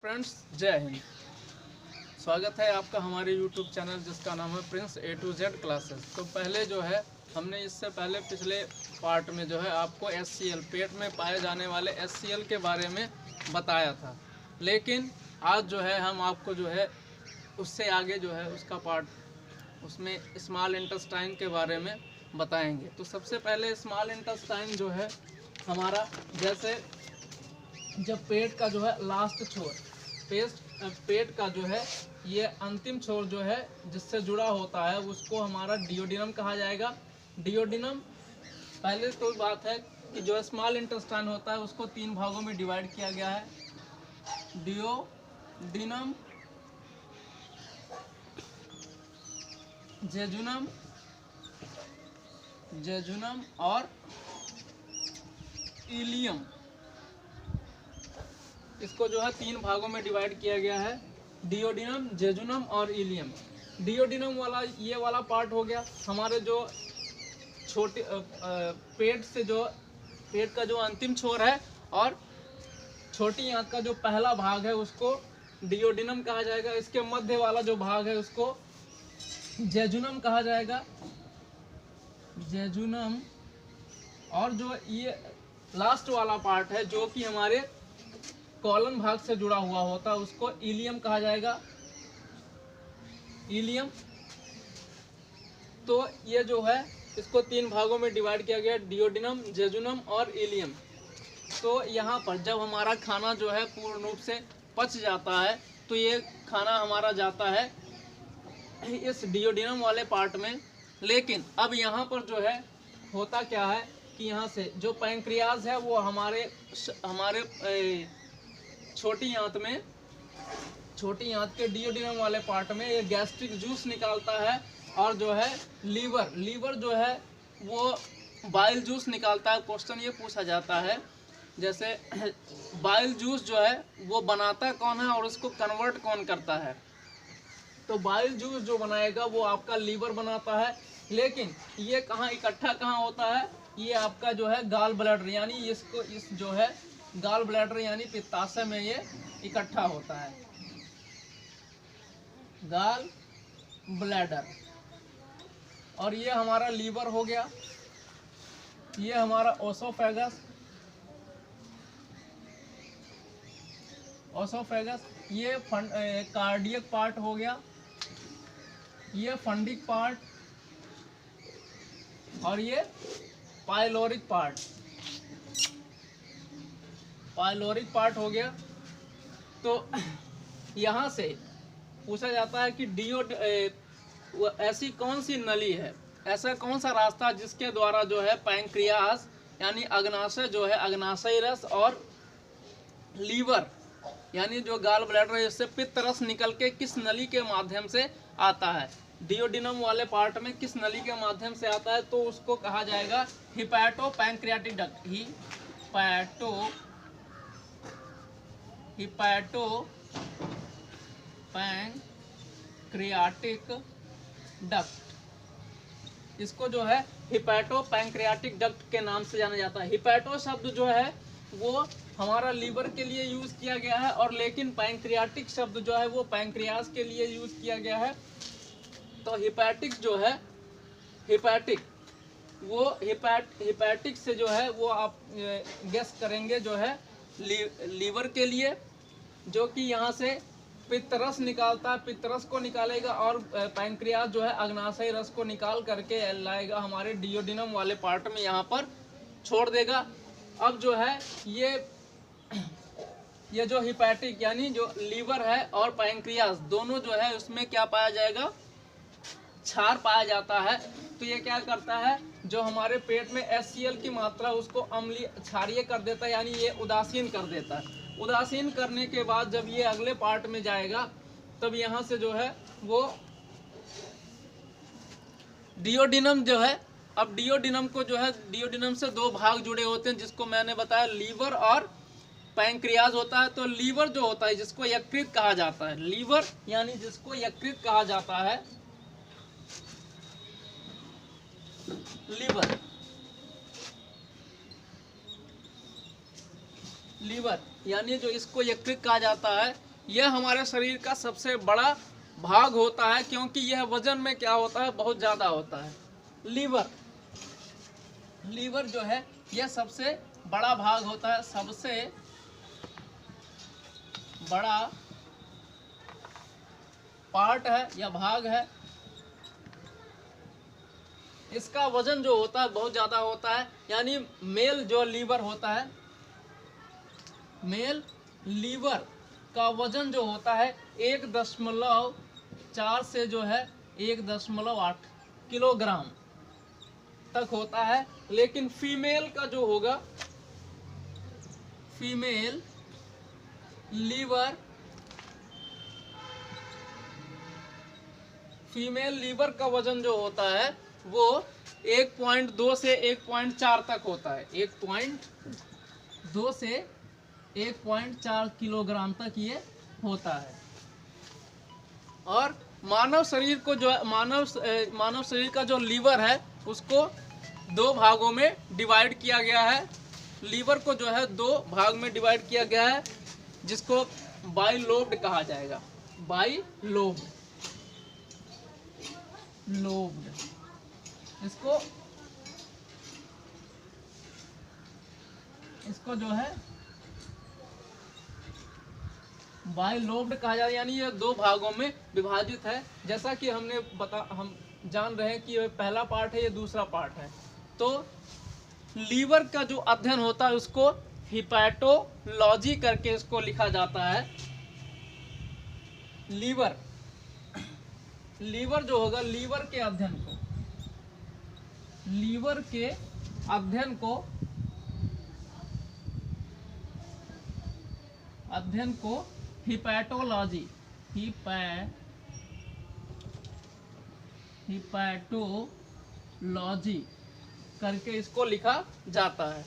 Friends, जय हिंद। स्वागत है आपका हमारे यूट्यूब चैनल जिसका नाम है Prince A to Z classes. तो पहले जो है हमने इससे पहले पिछले पार्ट में जो है आपको HCl पेट में पाए जाने वाले HCl के बारे में बताया था, लेकिन आज जो है हम आपको जो है उससे आगे जो है उसका पार्ट उसमें स्मॉल इंटेस्टाइन के बारे में बताएंगे। तो सबसे पहले स्मॉल इंटेस्टाइन जो है हमारा, जैसे जब पेट का जो है लास्ट छोर, पेट का जो है ये अंतिम छोर जो है जिससे जुड़ा होता है उसको हमारा डियोडिनम कहा जाएगा। डियोडिनम, पहले तो बात है कि जो स्मॉल इंटेस्टाइन होता है उसको 3 भागों में डिवाइड किया गया है। डियोडिनम, जेजुनम और इलियम। इसको जो है 3 भागों में डिवाइड किया गया है, डियोडिनम, जेजुनम और इलियम। डियोडिनम वाला ये वाला पार्ट हो गया हमारे जो छोटे पेट का जो अंतिम छोर है और छोटी आंत का जो पहला भाग है उसको डियोडिनम कहा जाएगा। इसके मध्य वाला जो भाग है उसको जेजुनम कहा जाएगा, जेजुनम। और जो ये लास्ट वाला पार्ट है जो कि हमारे कॉलन भाग से जुड़ा हुआ होता है उसको इलियम कहा जाएगा, इलियम। तो ये जो है इसको 3 भागों में डिवाइड किया गया, डियोडिनम, जेजुनम और इलियम। तो यहाँ पर जब हमारा खाना जो है पूर्ण रूप से पच जाता है तो ये खाना हमारा जाता है इस डियोडिनम वाले पार्ट में। लेकिन अब यहाँ पर जो है होता क्या है कि यहाँ से जो पैंक्रियाज है वो हमारे छोटी आंत के डियोडिनम वाले पार्ट में ये गैस्ट्रिक जूस निकालता है, और जो है लीवर जो है वो बाइल जूस निकालता है। क्वेश्चन ये पूछा जाता है जैसे बाइल जूस जो है वो बनाता कौन है और उसको कन्वर्ट कौन करता है। तो बाइल जूस जो बनाएगा वो आपका लीवर बनाता है, लेकिन ये कहाँ इकट्ठा कहाँ होता है, ये आपका जो है गाल ब्लैडर यानी इस जो है गाल ब्लैडर यानी पित्ताशय में ये इकट्ठा होता है, गाल ब्लैडर। और ये हमारा लीवर हो गया, ये हमारा ओसोफेगस, ये कार्डियक पार्ट हो गया, ये फंडिक पार्ट, और ये पाइलोरिक पार्ट हो गया। तो यहाँ से पूछा जाता है कि ऐसी कौन सी नली है, ऐसा कौन सा रास्ता जिसके द्वारा जो है पैंक्रियाज यानी अग्नाशय जो है, अग्नाशयी रस, और लीवर यानी जो गाल ब्लैडर है इससे पित्त रस निकल के किस नली के माध्यम से आता है, डियोडिनम वाले पार्ट में किस नली के माध्यम से आता है, तो उसको कहा जाएगा hepato pancreatic duct. Hepato pancreatic duct, इसको जो है हिपैटो पैंक्रियाटिक डक्ट के नाम से जाना जाता है। हिपैटो शब्द जो है वो हमारा लीवर के लिए यूज किया गया है, और लेकिन पैंक्रियाटिक शब्द जो है वो पैंक्रियाज के लिए यूज किया गया है। तो हिपैटिक जो है, हिपैटिक से जो है वो आप गेस करेंगे जो है लीवर के लिए, जो कि यहाँ से पित्तरस निकालता है, पित्तरस को निकालेगा, और पैंक्रियाज जो है अग्नाशयी रस को निकाल करके लाएगा हमारे डियोडिनम वाले पार्ट में, यहाँ पर छोड़ देगा। अब जो है ये जो हिपैटिक यानी जो लीवर है और पैंक्रियाज दोनों जो है उसमें क्या पाया जाएगा, क्षार पाया जाता है। तो ये क्या करता है, जो हमारे पेट में HCl की मात्रा उसको अम्लीय क्षारीय कर देता है, यानी ये उदासीन कर देता है। उदासीन करने के बाद जब ये अगले पार्ट में जाएगा तब यहाँ से जो है वो डियोडिनम जो है, अब डियोडिनम को जो है, डियोडिनम से 2 भाग जुड़े होते हैं जिसको मैंने बताया, लीवर और पैंक्रियाज होता है। तो लीवर जो होता है जिसको यकृत कहा जाता है, लीवर यानी जिसको यकृत कहा जाता है, लीवर यानी जो इसको यकृत कहा जाता है, यह हमारे शरीर का सबसे बड़ा भाग होता है, क्योंकि यह वजन में क्या होता है, बहुत ज़्यादा होता है। लीवर जो है यह सबसे बड़ा भाग होता है, सबसे बड़ा पार्ट है या भाग है। इसका वजन जो होता है बहुत ज़्यादा होता है, यानी मेल जो लीवर होता है, मेल लीवर का वजन जो होता है 1.4 से जो है 1.8 किलोग्राम तक होता है। लेकिन फीमेल का जो होगा, फीमेल लीवर का वजन जो होता है वो 1.2 से 1.4 तक होता है। 1.2 से 1.4 किलोग्राम तक ये होता है। और मानव शरीर को जो मानव शरीर का जो लीवर है उसको 2 भागों में डिवाइड किया गया है। लीवर को जो है 2 भाग में डिवाइड किया गया है, जिसको बाइलोब्ड कहा जाएगा। बाइलोब्ड, इसको जो है बाइलोब्ड कहा जाता है, यानी ये 2 भागों में विभाजित है। जैसा कि हम जान रहे हैं कि ये पहला पार्ट है, ये दूसरा पार्ट है। तो लीवर का जो अध्ययन होता है उसको हिपैटोलॉजी करके इसको लिखा जाता है। लीवर जो होगा, लीवर के अध्ययन को हिपैटोलॉजी करके इसको लिखा जाता है।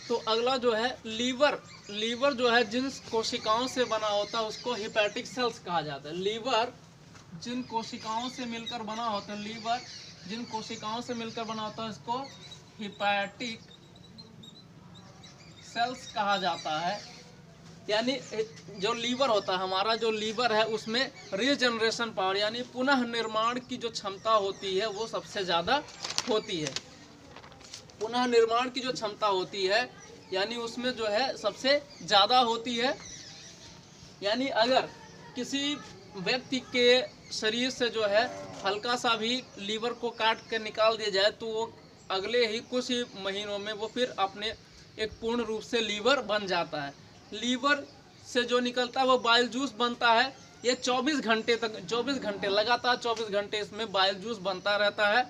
तो अगला जो है लीवर जो है जिन कोशिकाओं से बना होता है उसको हिपैटिक सेल्स कहा जाता है। लीवर जिन कोशिकाओं से मिलकर बना होता है, उसको हिपैटिक सेल्स कहा जाता है। यानी जो लीवर होता है, हमारा जो लीवर है उसमें रीजनरेशन पावर यानी पुनः निर्माण की जो क्षमता होती है वो सबसे ज़्यादा होती है। पुनः निर्माण की जो क्षमता होती है यानी उसमें जो है सबसे ज़्यादा होती है। यानी अगर किसी व्यक्ति के शरीर से जो है हल्का सा भी लीवर को काट कर निकाल दिया जाए तो वो अगले ही कुछ ही महीनों में वो फिर अपने एक पूर्ण रूप से लीवर बन जाता है। लीवर से जो निकलता है वो बाइल जूस बनता है। ये 24 घंटे लगातार 24 घंटे इसमें बाइल जूस बनता रहता है।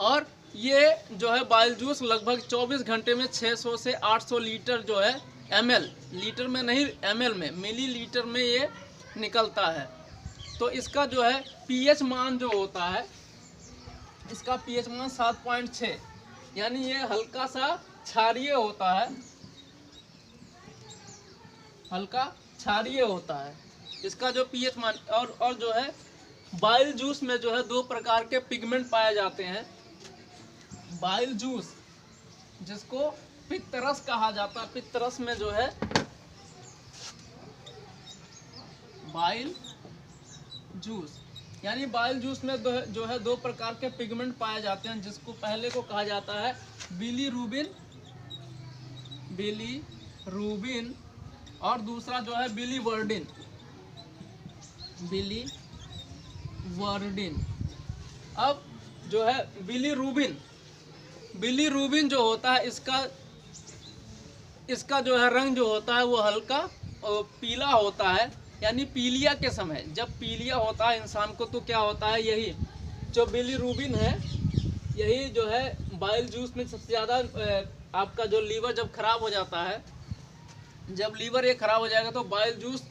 और ये जो है बाइल जूस लगभग 24 घंटे में 600 से 800 लीटर जो है ml, लीटर में नहीं ml में, मिलीलीटर में ये निकलता है। तो इसका जो है pH मान जो होता है, इसका pH मान 7.6 यानी ये हल्का सा क्षारीय होता है, इसका जो pH मान। और जो है बाइल जूस में जो है 2 प्रकार के पिगमेंट पाए जाते हैं। बाइल जूस जिसको पित्तरस कहा जाता है, पित्तरस में जो है बाइल जूस यानी बाइल जूस में जो है 2 प्रकार के पिगमेंट पाए जाते हैं, जिसको पहले को कहा जाता है बिलीरुबिन और दूसरा जो है बिलीवर्डिन। अब जो है बिलीरुबिन जो होता है इसका जो है रंग जो होता है वो हल्का पीला होता है। यानी पीलिया के समय जब पीलिया होता है इंसान को तो क्या होता है, यही जो बिलीरुबिन है यही जो है बाइल जूस में सबसे ज़्यादा आपका जो लीवर जब खराब हो जाता है जब लीवर ये खराब हो जाएगा तो बाइल जूस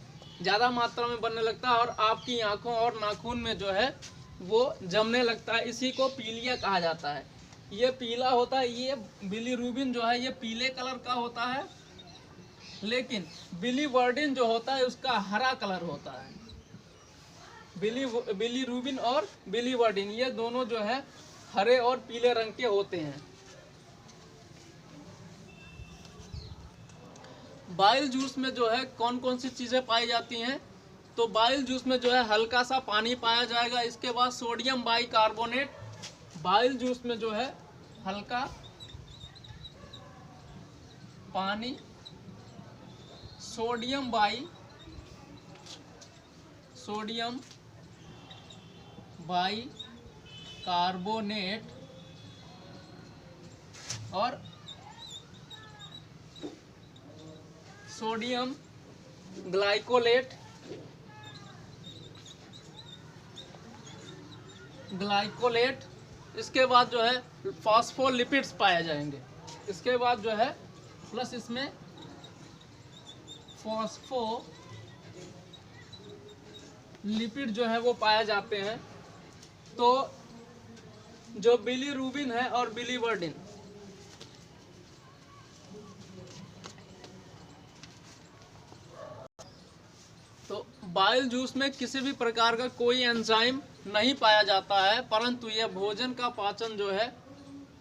ज़्यादा मात्रा में बनने लगता है और आपकी आँखों और नाखून में जो है वो जमने लगता है। इसी को पीलिया कहा जाता है। ये पीला होता है, ये बिलीरुबिन जो है ये पीले कलर का होता है, लेकिन बिलीवर्डिन जो होता है उसका हरा कलर होता है। बिलीरुबिन और बिलीवर्डिन ये दोनों जो है हरे और पीले रंग के होते हैं। बाइल जूस में जो है कौन कौन सी चीज़ें पाई जाती हैं, तो बाइल जूस में जो है हल्का सा पानी पाया जाएगा। इसके बाद सोडियम बाइकार्बोनेट, बाइल जूस में जो है हल्का पानी, सोडियम बाइकार्बोनेट और सोडियम ग्लाइकोलेट, इसके बाद जो है फॉस्फोलिपिड्स पाए जाएंगे। इसके बाद जो है प्लस इसमें फॉस्फोलिपिड जो है वो पाए जाते हैं। तो जो बिलीरुबिन है और बिलीवर्डिन, तो बाइल जूस में किसी भी प्रकार का कोई एंजाइम नहीं पाया जाता है, परंतु यह भोजन का पाचन जो है,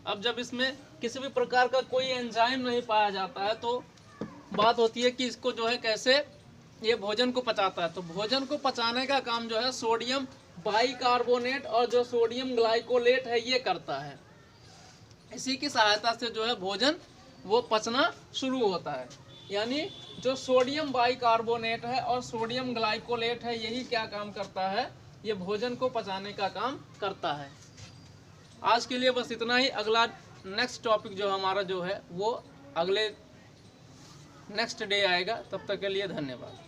अब जब इसमें किसी भी प्रकार का कोई एंजाइम नहीं पाया जाता है तो बात होती है कि इसको जो है कैसे ये भोजन को पचाता है। तो भोजन को पचाने का काम जो है सोडियम बाइकार्बोनेट और जो सोडियम ग्लाइकोलेट है ये करता है। इसी की सहायता से जो है भोजन वो पचना शुरू होता है। यानी जो सोडियम बाइकार्बोनेट है और सोडियम ग्लाइकोलेट है यही क्या काम करता है, ये भोजन को पचाने का काम करता है। आज के लिए बस इतना ही। अगला नेक्स्ट टॉपिक जो हमारा जो है वो अगले नेक्स्ट डे आएगा। तब तक के लिए धन्यवाद।